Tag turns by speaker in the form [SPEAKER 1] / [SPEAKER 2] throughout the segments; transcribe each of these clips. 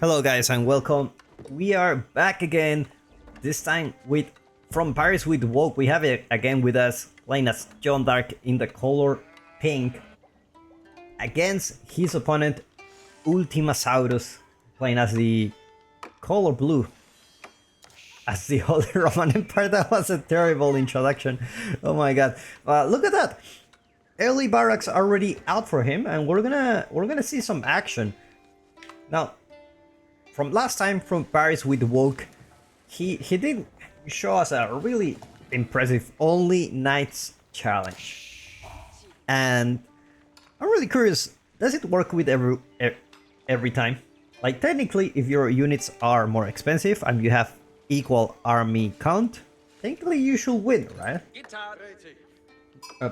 [SPEAKER 1] Hello guys and welcome. We are back again, this time with From Paris with Woke. We have it again with us, playing as Jeanne d'Arc in the color pink, against his opponent Ultimasaurus, playing as the color blue. As the Holy Roman Empire. That was a terrible introduction. Oh my god. Look at that. Early barracks are already out for him, and we're gonna see some action. Now, from last time from Paris with Woke, he did show us a really impressive only knights challenge, and I'm really curious, does it work with every time? Like, technically, if your units are more expensive and you have equal army count, technically you should win, right?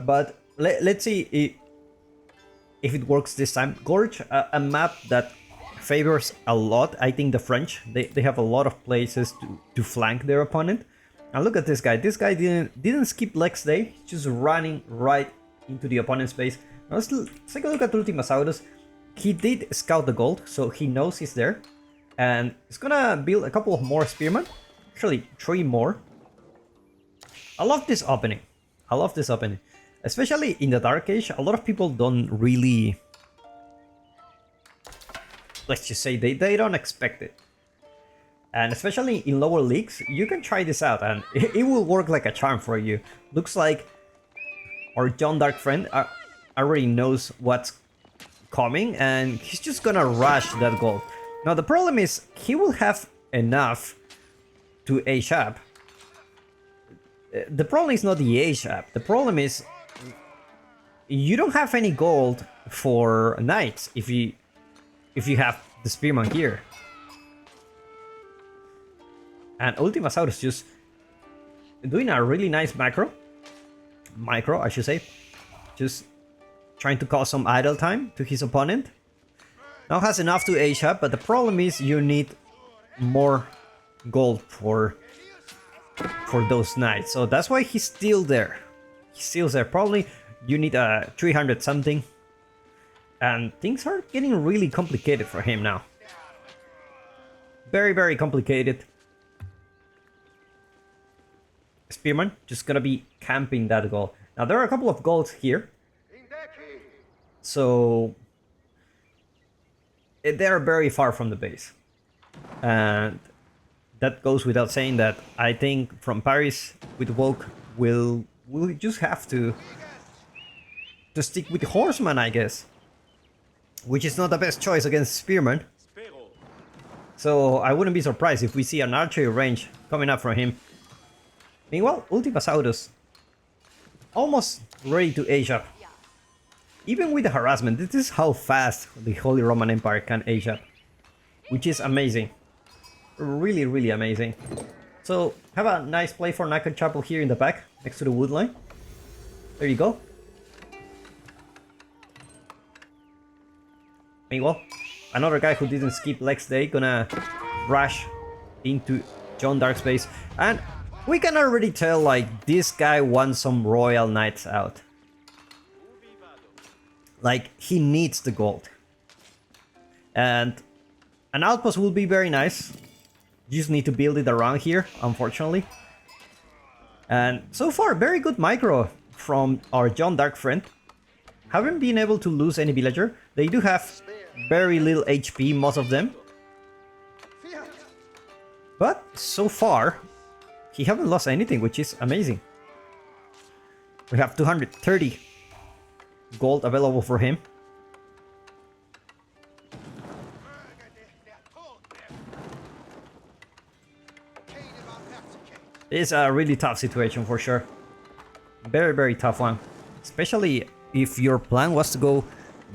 [SPEAKER 1] But let's see if it works this time. Gorge, a map that favors a lot, I think, the French. They have a lot of places to flank their opponent. And look at this guy. This guy didn't skip Lex Day, just running right into the opponent's base. Now let's take a look at Ultimasaurus. He did scout the gold, so he knows he's there. And he's gonna build a couple of more spearmen. Actually, 3 more. I love this opening. I love this opening. Especially in the Dark Age, a lot of people don't really... let's just say they don't expect it. And especially in lower leagues, you can try this out and it will work like a charm for you. Looks like our Jeanne d'Arc friend already knows what's coming and he's just gonna rush that gold. Now the problem is he will have enough to age up. The problem is not the age up. The problem is you don't have any gold for knights if you have the spearman here. And Ultimasaurus just doing a really nice micro, I should say, just trying to cause some idle time to his opponent. Now has enough to age up, but the problem is you need more gold for those knights, so that's why he's still there. He's still there. Probably you need a 300 something, and things are getting really complicated for him now. Very, very complicated. Spearman just gonna be camping that goal. Now there are a couple of goals here, so they're very far from the base, and that goes without saying that I think From Paris with Woke will just have to stick with horseman, I guess, which is not the best choice against spearman. So I wouldn't be surprised if we see an archery range coming up from him. Meanwhile, Ultimasaurus almost ready to age up. Even with the harassment, this is how fast the Holy Roman Empire can age up, which is amazing. Really, really amazing. So have a nice play for Naked Chapel here in the back, next to the wood line. There you go. Meanwhile, another guy who didn't skip Lex Day gonna rush into Jeanne d'Arc's base, and we can already tell, like, this guy wants some royal knights out. Like, he needs the gold. And an outpost will be very nice. You just need to build it around here, unfortunately. And so far, very good micro from our Jeanne d'Arc friend. Haven't been able to lose any villager. They do have very little HP, most of them. But so far, he haven't lost anything, which is amazing. We have 230 gold available for him. It's a really tough situation for sure. Very, very tough one. Especially if your plan was to go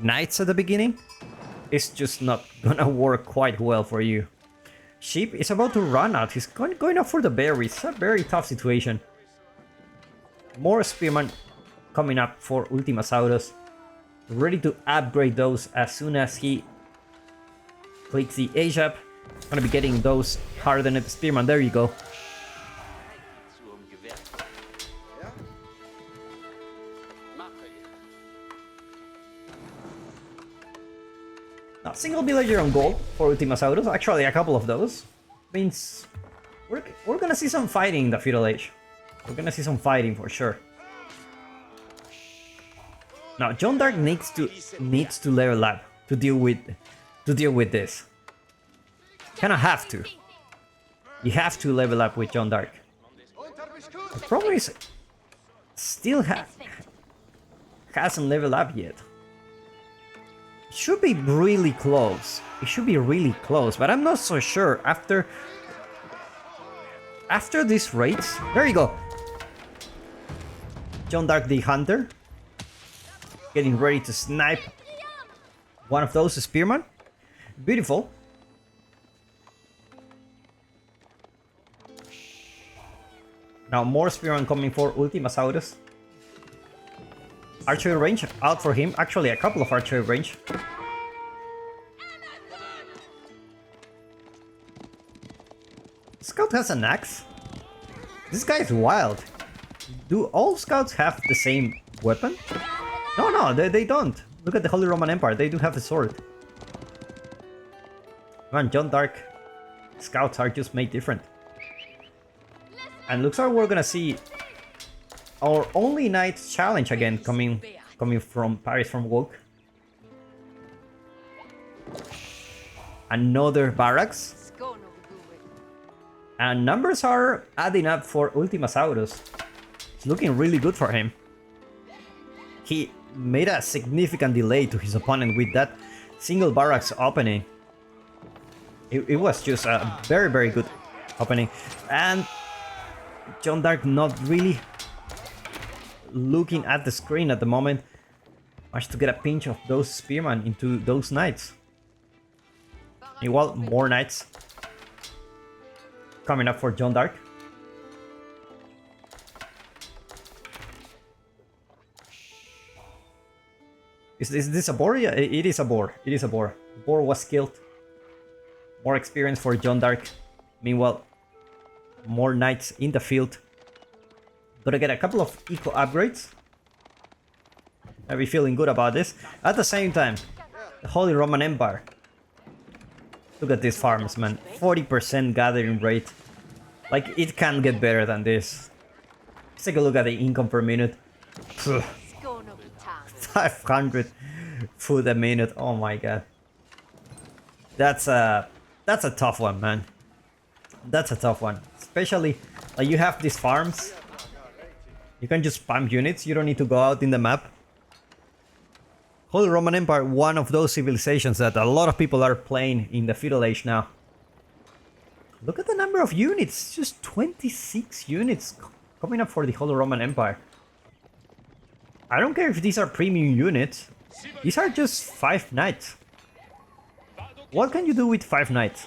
[SPEAKER 1] knights at the beginning. It's just not gonna work quite well for you. Sheep is about to run out. He's going up for the berries. It's a very tough situation. More spearmen coming up for Ultimasaurus. Ready to upgrade those as soon as he clicks the age up. Gonna be getting those hardened spearmen. There you go. Now, single single villager on gold for Ultimasaurus, actually a couple of those, means we're gonna see some fighting in the Feudal Age. We're gonna see some fighting for sure. Now John Dark needs to level up to deal with this. Kinda have to. You have to level up with John Dark. The problem is still hasn't leveled up yet. It should be really close. It should be really close, but I'm not so sure after these raids. There you go. John Dark the Hunter. Getting ready to snipe one of those spearmen. Beautiful. Now more spearmen coming for Ultimasaurus. Archery range out for him. Actually, a couple of archery range. Scout has an axe. This guy is wild. Do all scouts have the same weapon? No, they don't. Look at the Holy Roman Empire. They do have a sword. Man, John Dark scouts are just made different. And looks like we're gonna see our only Knight's challenge again coming from Paris from Woke. Another barracks. And numbers are adding up for Ultimasaurus. It's looking really good for him. He made a significant delay to his opponent with that single barracks opening. It was just a very, very good opening. And John Dark not really looking at the screen at the moment. Managed to get a pinch of those spearmen into those knights. Meanwhile, more knights coming up for John Dark. Is this a boar? Yeah, it is a boar. It is a boar. The boar was killed. More experience for John Dark. Meanwhile, more knights in the field. Gonna get a couple of eco upgrades. I'll be feeling good about this. At the same time, the Holy Roman Empire. Look at these farms, man. 40% gathering rate. Like, it can't get better than this. Let's take a look at the income per minute. 500 food a minute. Oh my god. That's a tough one, man. That's a tough one. Especially, like, you have these farms. You can just spam units. You don't need to go out in the map. Holy Roman Empire, one of those civilizations that a lot of people are playing in the Feudal Age now. Look at the number of units. Just 26 units coming up for the Holy Roman Empire. I don't care if these are premium units. These are just 5 knights. What can you do with 5 knights?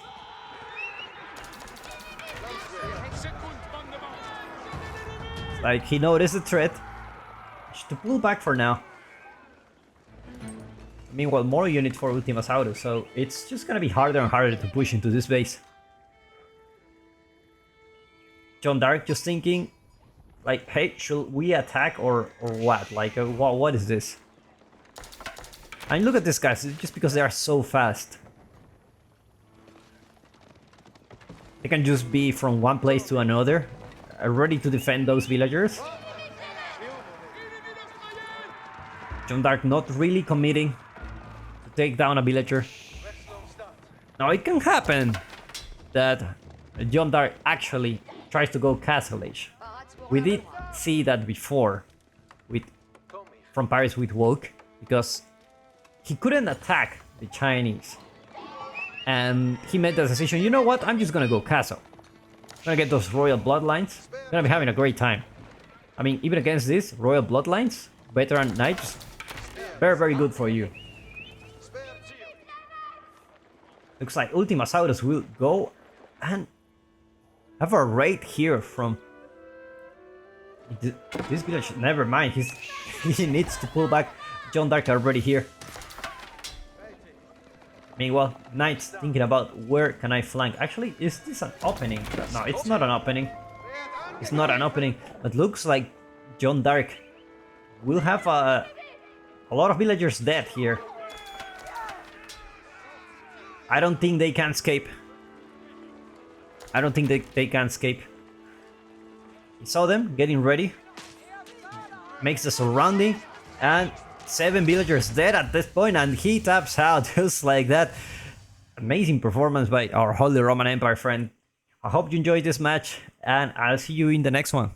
[SPEAKER 1] Like, he noticed the threat. To pull back for now. Meanwhile, more units for Ultimasaurus, so it's just gonna be harder and harder to push into this base. John Dark just thinking, like, hey, should we attack or what? Like, what is this? And look at these guys, just because they are so fast. They can just be from one place to another, ready to defend those villagers. John Dark not really committing to take down a villager. Now it can happen that John Dark actually tries to go Castle Age. We did see that before from Paris with Woke, because he couldn't attack the Chinese. And he made the decision, you know what, I'm just gonna go Castle. I'm gonna get those royal bloodlines. I'm gonna be having a great time. I mean, even against this, royal bloodlines, veteran knights, very, very good for you. Looks like Ultimasaurus will go and have a raid here from this village. Never mind, he needs to pull back. John Dark already here. Meanwhile, knights thinking about where can I flank. Actually, is this an opening? No, it's not an opening. It's not an opening. But looks like John Dark will have a lot of villagers dead here. I don't think they can escape. I don't think they can escape. He saw them getting ready. Makes the surrounding. And 7 villagers dead at this point, and he taps out just like that. Amazing performance by our Holy Roman Empire friend. I hope you enjoyed this match, and I'll see you in the next one.